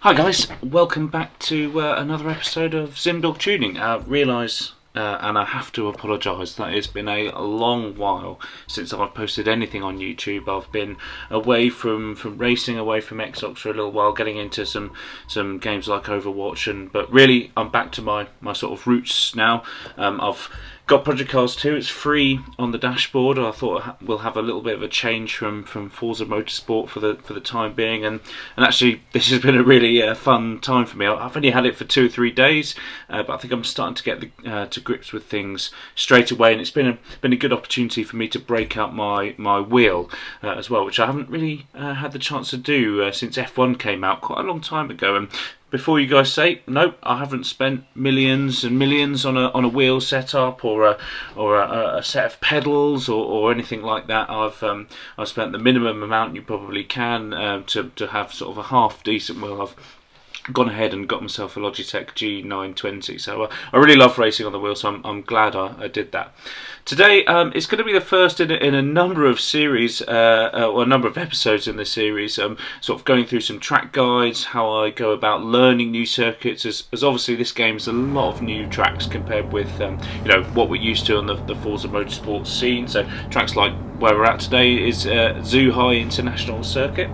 Hi guys, welcome back to another episode of Zimdog Tuning. Realise, and I have to apologise, that it's been a long while since I've posted anything on YouTube. I've been away from racing, away from Xbox for a little while, getting into some games like Overwatch, but really I'm back to my sort of roots now. I've got PCARS2. It's free on the dashboard. I thought we'll have a little bit of a change from Forza Motorsport for the time being, and actually this has been a really fun time for me. I've only had it for 2 or 3 days, but I think I'm starting to get to grips with things straight away, and it's been a good opportunity for me to break out my wheel as well, which I haven't really had the chance to do since F1 came out quite a long time ago. And before you guys say, nope, I haven't spent millions and millions on a wheel setup or a set of pedals or anything like that. I've spent the minimum amount you probably can to have sort of a half decent wheel. I've gone ahead and got myself a Logitech G920, so I really love racing on the wheel, so I'm glad I did that. Today it's going to be the first in a number of series, or a number of episodes in this series, sort of going through some track guides, how I go about learning new circuits, as obviously this game is a lot of new tracks compared with what we're used to on the Forza Motorsport scene. So tracks like where we're at today is Zhuhai International Circuit.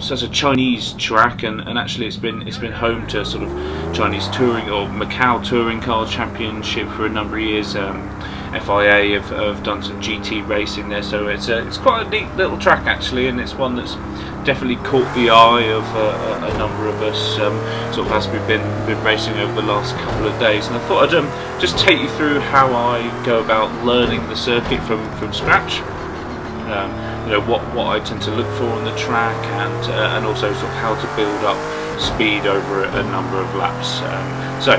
So it's a Chinese track, and actually it's been home to sort of Chinese touring or Macau Touring Car Championship for a number of years. FIA have done some GT racing there, so it's quite a neat little track actually, and it's one that's definitely caught the eye of a number of us sort of as we've been racing over the last couple of days. And I thought I'd just take you through how I go about learning the circuit from scratch. What I tend to look for on the track, and also sort of how to build up speed over a number of laps. So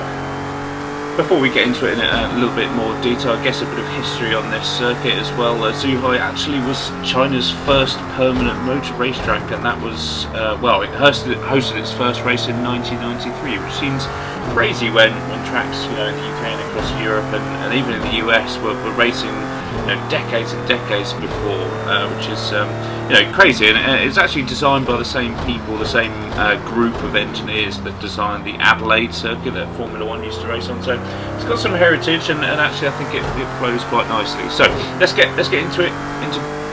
before we get into it in a little bit more detail, I guess a bit of history on this circuit as well. Zhuhai actually was China's first permanent motor racetrack, and that was it hosted its first race in 1993, which seems crazy when tracks in the UK and across Europe and even in the US were racing decades and decades before, which is crazy. And it's actually designed by the same people, the same group of engineers that designed the Adelaide circuit that Formula 1 used to race on. So it's got some heritage, and actually I think it flows quite nicely. So let's get into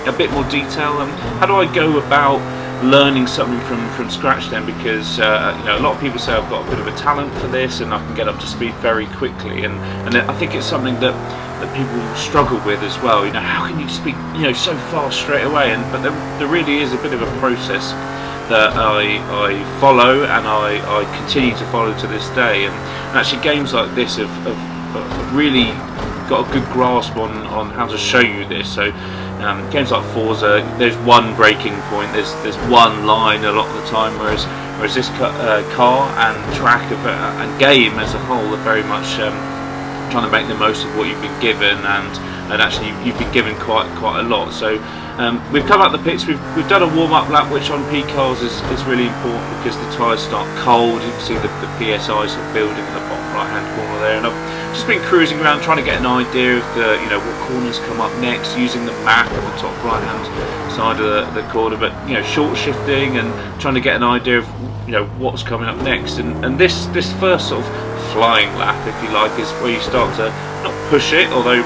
a bit more detail. How do I go about learning something from scratch then? Because a lot of people say I've got a bit of a talent for this and I can get up to speed very quickly, and I think it's something that people struggle with as well. How can you speak so fast straight away? But there really is a bit of a process that I follow, and I continue to follow to this day. And actually games like this have really got a good grasp on how to show you this. So games like Forza, there's one breaking point, there's one line a lot of the time, whereas this car and track and game as a whole are very much trying to make the most of what you've been given, and actually you've been given quite a lot. So we've come out the pits, we've done a warm-up lap, which on PCARS is really important because the tyres start cold. You can see the PSI sort of building in the bottom right-hand corner there, and I've just been cruising around trying to get an idea of what corners come up next, using the map at the top right-hand side of the corner, but short shifting and trying to get an idea of what's coming up next. And this first sort of flying lap, if you like, is where you start to not push it, although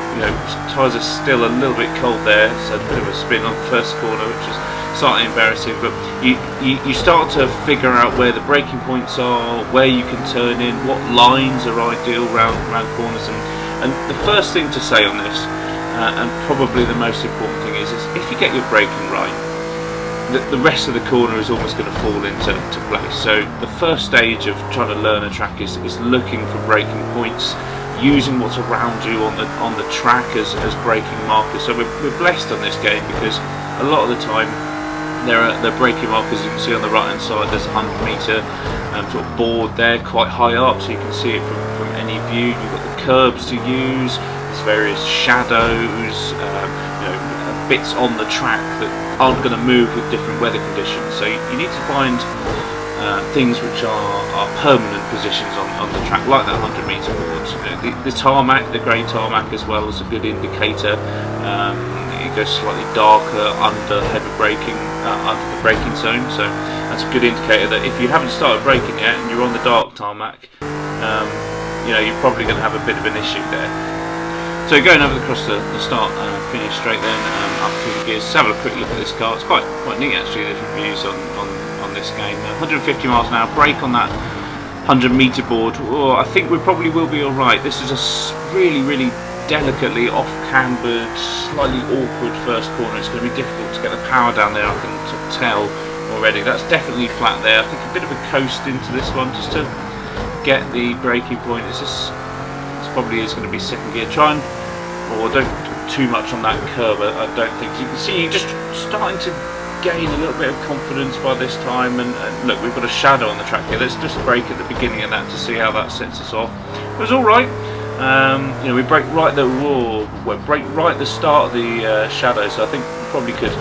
tyres are still a little bit cold there, so a bit of a spin on the first corner, which is slightly embarrassing. But you start to figure out where the braking points are, where you can turn in, what lines are ideal round corners. And the first thing to say on this, and probably the most important thing, is if you get your braking right, the rest of the corner is almost going to fall into place. So the first stage of trying to learn a track is looking for braking points, using what's around you on the track as braking markers. So we're blessed on this game because a lot of the time there are braking markers. You can see on the right hand side there's a 100-meter sort of board there, quite high up, so you can see it from any view. You've got the curbs to use, there's various shadows, bits on the track that aren't going to move with different weather conditions. So you need to find things which are permanent positions on the track, like that 100-meter board. The tarmac, the grey tarmac as well, is a good indicator. it goes slightly darker under heavy braking, under the braking zone. So that's a good indicator that if you haven't started braking yet and you're on the dark tarmac, you know, you're probably going to have a bit of an issue there. So going over across the start and finish straight then, up through the gears. Let's have a quick look at this car. It's quite neat actually, the reviews on this game. 150 miles an hour, brake on that 100-meter board. Oh, I think we probably will be alright. This is a really delicately off-cambered, slightly awkward first corner. It's going to be difficult to get the power down there, I can tell already. That's definitely flat there. I think a bit of a coast into this one just to get the braking point. This probably is going to be second gear. Try and, or don't do too much on that curve, I don't think. You can see you're just starting to gain a little bit of confidence by this time, and look, we've got a shadow on the track here. Let's just brake at the beginning of that to see how that sets us off. It was alright. You know, we brake right at the start of the shadow, so I think we probably could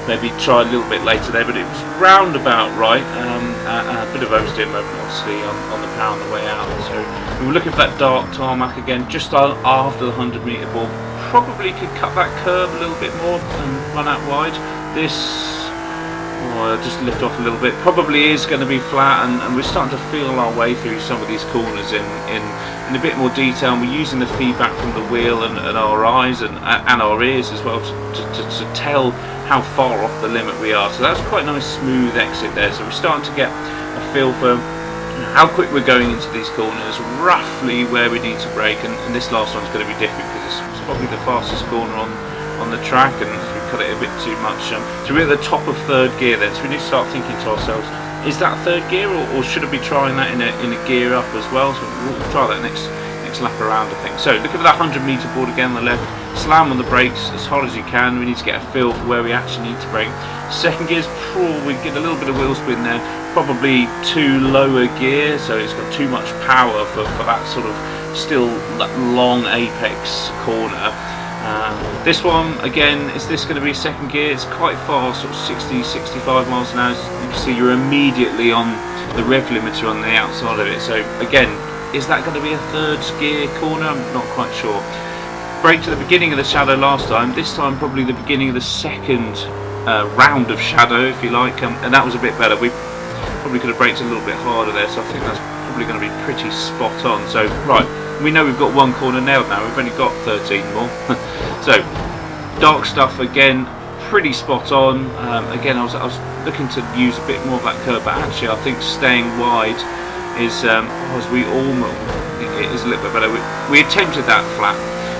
maybe try a little bit later there, but it was roundabout right. A bit of oversteer moment obviously on the power on the way out. So we were looking for that dark tarmac again, just after the 100-meter ball. Probably could cut that curve a little bit more and run out wide. This, just lift off a little bit, probably is going to be flat, and we're starting to feel our way through some of these corners in a bit more detail, and we're using the feedback from the wheel and our eyes and our ears as well to tell how far off the limit we are. So that's quite a nice smooth exit there. So we're starting to get a feel for how quick we're going into these corners, roughly where we need to brake, and this last one's going to be different because it's probably the fastest corner on the track, and we cut it a bit too much. So we're at the top of third gear then, so we need to start thinking to ourselves, is that third gear, or should I be trying that in a gear up as well? So we'll try that next lap around, I think. So look at that 100-meter board again on the left, slam on the brakes as hard as you can. We need to get a feel for where we actually need to brake. Second gear's we get a little bit of wheel spin there, probably too lower gear, so it's got too much power for that sort of still that long apex corner. This one again, is this going to be second gear? It's quite fast, sort of 60-65 miles an hour. You can see you're immediately on the rev limiter on the outside of it. So again, is that going to be a third gear corner? I'm not quite sure. Brake to the beginning of the shadow last time. This time probably the beginning of the second round of shadow, if you like, and that was a bit better. We probably could have braked a little bit harder there, so I think that's probably going to be pretty spot on. So right, we know we've got one corner nailed now. We've only got 13 more. So dark stuff again, pretty spot on. Again, I was looking to use a bit more of that curve, but actually I think staying wide is as we almost, it is a little bit better. We attempted that flat.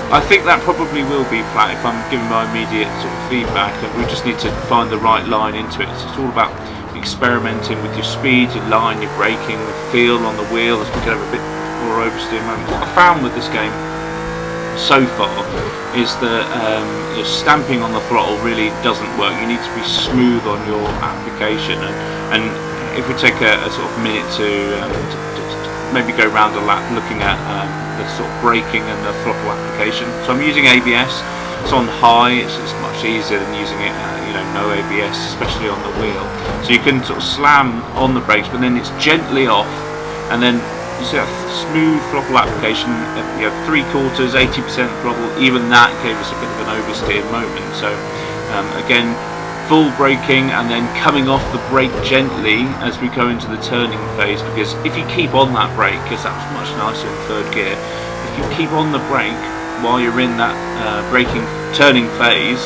I think that probably will be flat if I'm giving my immediate sort of feedback, and we just need to find the right line into it. So it's all about experimenting with your speed, your line, your braking, the feel on the wheel as we get over a bit more oversteer moment. What I found with this game so far is that stamping on the throttle really doesn't work. You need to be smooth on your application, and if we take a sort of minute to maybe go round a lap looking at the sort of braking and the throttle application. So I'm using ABS. It's on high. It's much easier than using it no ABS, especially on the wheel. So you can sort of slam on the brakes, but then it's gently off, and then you see that smooth throttle application. 3/4, 80% throttle. Even that gave us a bit of an oversteer moment. So again, full braking and then coming off the brake gently as we go into the turning phase, because if you keep on that brake, because that was much nicer in third gear, if you keep on the brake while you're in that turning phase,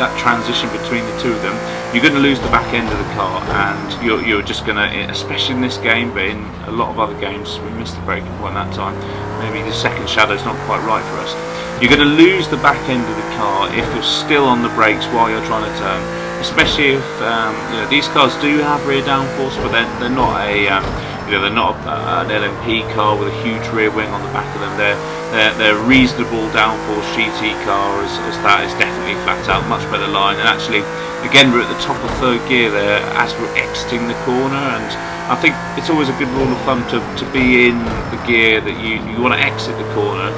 that transition between the two of them, you're going to lose the back end of the car, and you're just going to, especially in this game, but in a lot of other games, we missed the braking point that time, maybe the second shadow's not quite right for us. You're going to lose the back end of the car if you're still on the brakes while you're trying to turn, especially if these cars do have rear downforce, but they're not they're not an LMP car with a huge rear wing on the back of them. They're a reasonable downforce GT car, as that is definitely flat out, much better line. And actually, again, we're at the top of third gear there as we're exiting the corner, and I think it's always a good rule of thumb to be in the gear that you want to exit the corner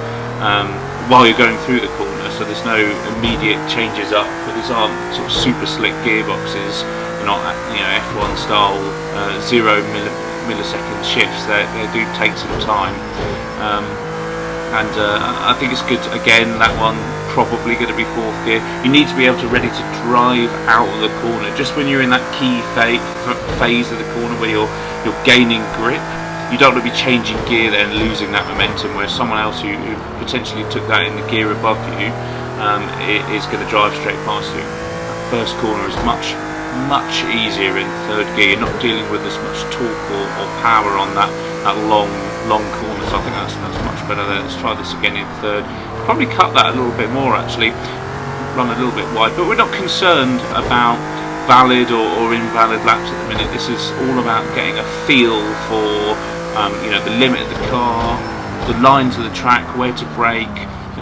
while you're going through the corner, so there's no immediate changes up. But these aren't sort of super slick gearboxes, they're not F1 style 0 millisecond shifts. They do take some time, and I think it's good. Again, that one probably going to be fourth gear. You need to be able to ready to drive out of the corner. Just when you're in that key phase of the corner where you're gaining grip, you don't want to be changing gear there and losing that momentum, where someone else who potentially took that in the gear above you is going to drive straight past you. That first corner is much easier in third gear. You're not dealing with as much torque or power on that long corner, so I think that's much better there. Let's try this again in third. Probably cut that a little bit more actually, run a little bit wide, but we're not concerned about valid or invalid laps at the minute. This is all about getting a feel for the limit of the car, the lines of the track, where to brake,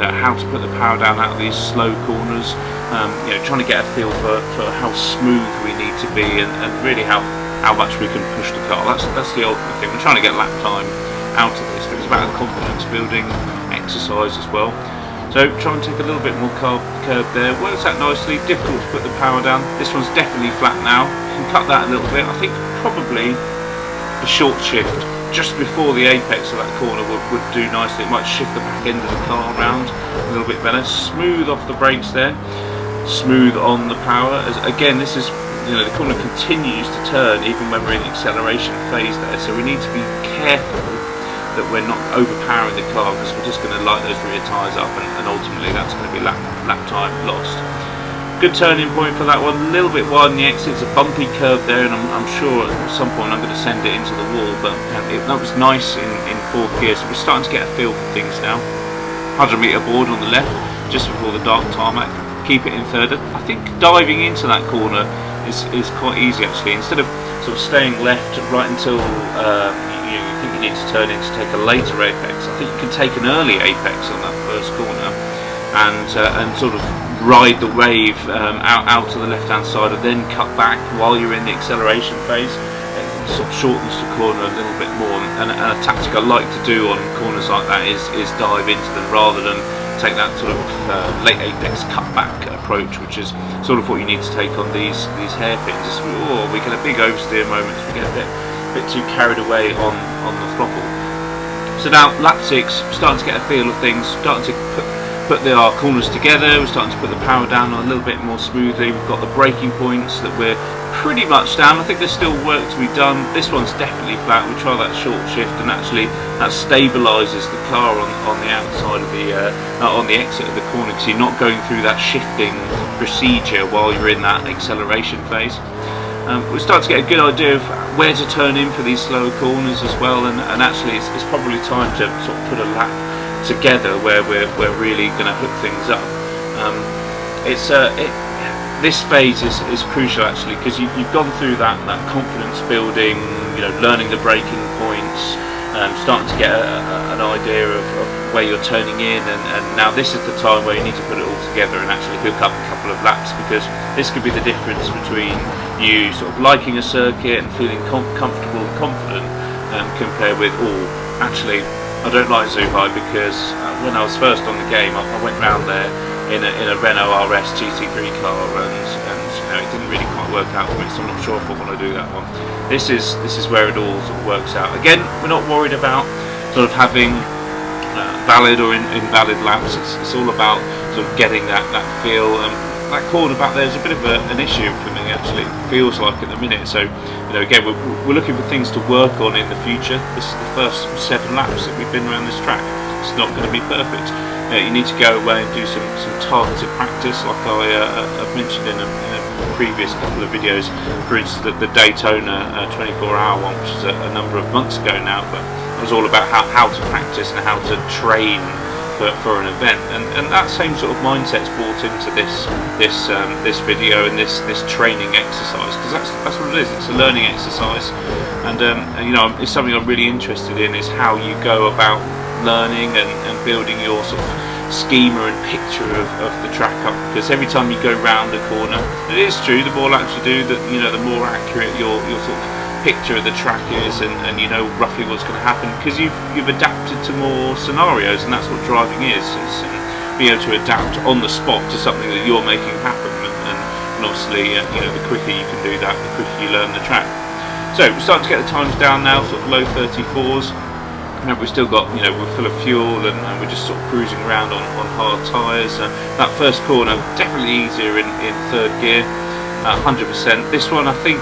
how to put the power down out of these slow corners, trying to get a feel for how smooth we need to be, and really how much we can push the car. That's the ultimate thing. We're trying to get lap time out of this, but it's about a confidence building exercise as well. So try and take a little bit more curve there. Works out nicely. Difficult to put the power down. This one's definitely flat now. You can cut that a little bit. I think probably a short shift just before the apex of that corner would do nicely. It might shift the back end of the car around a little bit better. Smooth off the brakes there. Smooth on the power. Again, this is, the corner continues to turn even when we're in the acceleration phase there. So we need to be careful that we're not overpowering the car, because we're just going to light those rear tyres up, and ultimately that's going to be lap time lost. Good turning point for that one, a little bit wide on the exit. It's a bumpy curve there, and I'm sure at some point I'm going to send it into the wall, but that was nice in fourth gear, so we're starting to get a feel for things now. 100-metre board on the left, just before the dark tarmac. Keep it in third. I think diving into that corner is quite easy actually. Instead of sort of staying left right until you think you need to turn in to take a later apex, I think you can take an early apex on that first corner and sort of ride the wave out to the left hand side, and then cut back while you're in the acceleration phase. It sort of shortens the corner a little bit more, and a tactic I like to do on corners like that is dive into them rather than take that sort of late apex cutback approach, which is sort of what you need to take on these hairpins. We get a big oversteer moment, we get a bit too carried away on the throttle. So now lap 6, starting to get a feel of things, starting to put our corners together, we're starting to put the power down a little bit more smoothly. We've got the braking points that we're pretty much down. I think there's still work to be done. This one's definitely flat. We try that short shift, and actually that stabilises the car on the outside of the on the exit of the corner, because you're not going through that shifting procedure while you're in that acceleration phase. We start to get a good idea of where to turn in for these slower corners as well, and actually it's probably time to sort of put a lap together where we're really going to hook things up. This phase is crucial actually, because you've gone through that confidence building, learning the braking points, starting to get an idea of where you're turning in, and now this is the time where you need to put it all together and actually hook up a couple of laps, because this could be the difference between you sort of liking a circuit and feeling comfortable and confident, compared with, actually I don't like Zhuhai, because when I was first on the game I went round there in a Renault RS GT3 car, and it didn't really quite work out for me, so I'm not sure if I want to do that one. This is where it all sort of works out. Again, we're not worried about sort of having valid or invalid laps. It's all about sort of getting that feel. That corner back there is a bit of an issue for me actually, it feels like at the minute. So again, we're looking for things to work on in the future. This is the first 7 laps that we've been around this track. It's not going to be perfect. You need to go away and do some targeted practice, like I've mentioned in a previous couple of videos. For instance, the Daytona 24-hour one, which is a number of months ago now, but it was all about how to practice and how to train for an event, and that same sort of mindset's brought into this video and this training exercise, because that's what it is. It's a learning exercise, and it's something I'm really interested in, is how you go about learning and building your sort of schema and picture of the track up, because every time you go round a corner, it is true, the more laps you do, that the more accurate your sort of picture of the track is, and you know roughly what's going to happen, because you've adapted to more scenarios, and that's what driving is being able to adapt on the spot to something that you're making happen, and obviously the quicker you can do that, the quicker you learn the track. So we're starting to get the times down now, sort of low 34s. We've still got, we're full of fuel, and we're just sort of cruising around on hard tyres. That first corner definitely easier in third gear, 100%. This one, I think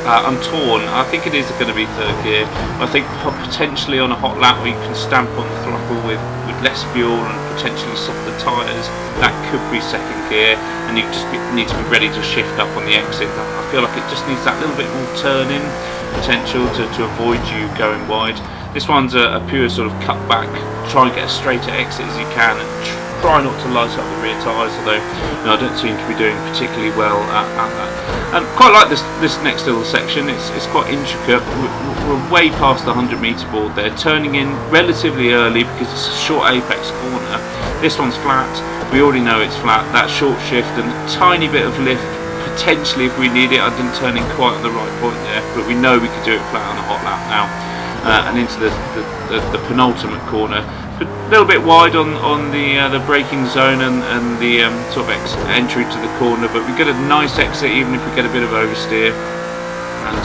I'm torn. I think it is going to be third gear. I think potentially on a hot lap where you can stamp on the throttle with less fuel and potentially softer tyres, that could be second gear, and you just need to be ready to shift up on the exit. I feel like it just needs that little bit more turning potential to avoid you going wide. This one's a pure sort of cut back, try and get as straight an exit as you can, and try not to light up the rear tyres, although I don't seem to be doing particularly well at that. Quite like this next little section. It's quite intricate. We're way past the 100-metre board there, turning in relatively early because it's a short apex corner. This one's flat. We already know it's flat. That short shift and a tiny bit of lift, potentially if we need it. I didn't turn in quite at the right point there, but we know we could do it flat on a hot lap now. And into the penultimate corner, a little bit wide on the braking zone and the sort of entry to the corner, but we get a nice exit even if we get a bit of oversteer. And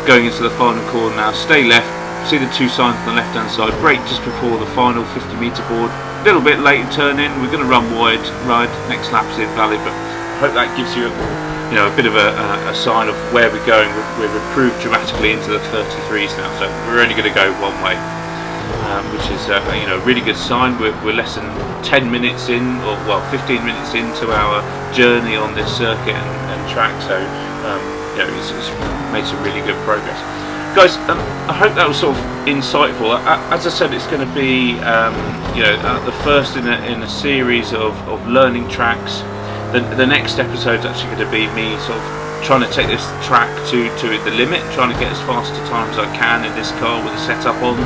going into the final corner now, stay left, see the two signs on the left hand side, brake just before the final 50-metre board, a little bit late turn in, we're going to run wide, right, next lap's invalid, but I hope that gives you a bit of a sign of where we're going. We've improved dramatically into the 33s now, so we're only going to go one way, which is a really good sign. We're less than 10 minutes in, or well 15 minutes into our journey on this circuit and track, so it's made some really good progress. Guys, I hope that was sort of insightful. As I said, it's going to be the first in a series of learning tracks. The next episode is actually going to be me sort of trying to take this track to the limit, trying to get as fast a time as I can in this car with the setup on,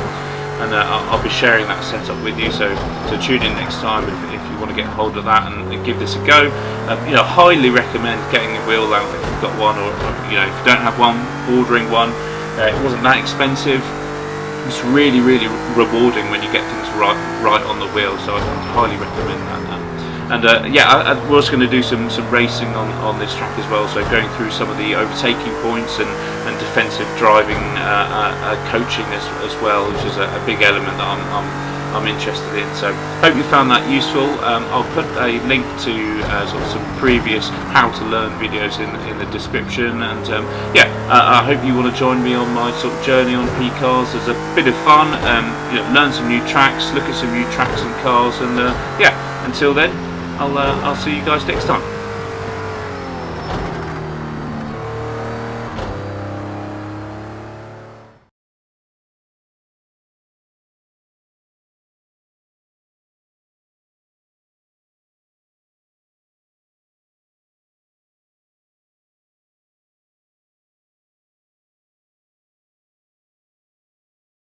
and I'll be sharing that setup with you. So tune in next time if you want to get hold of that and give this a go. Highly recommend getting a wheel lamp if you've got one, or if you don't have one, ordering one. It wasn't that expensive. It's really rewarding when you get things right on the wheel. So I highly recommend that. And we're also going to do some racing on this track as well, so going through some of the overtaking points and defensive driving coaching as well, which is a big element that I'm interested in. So hope you found that useful. I'll put a link to sort of some previous how to learn videos in the description, and I hope you want to join me on my sort of journey on PCARS. There's a bit of fun, learn some new tracks, look at some new tracks and cars, and until then, I'll see you guys next time.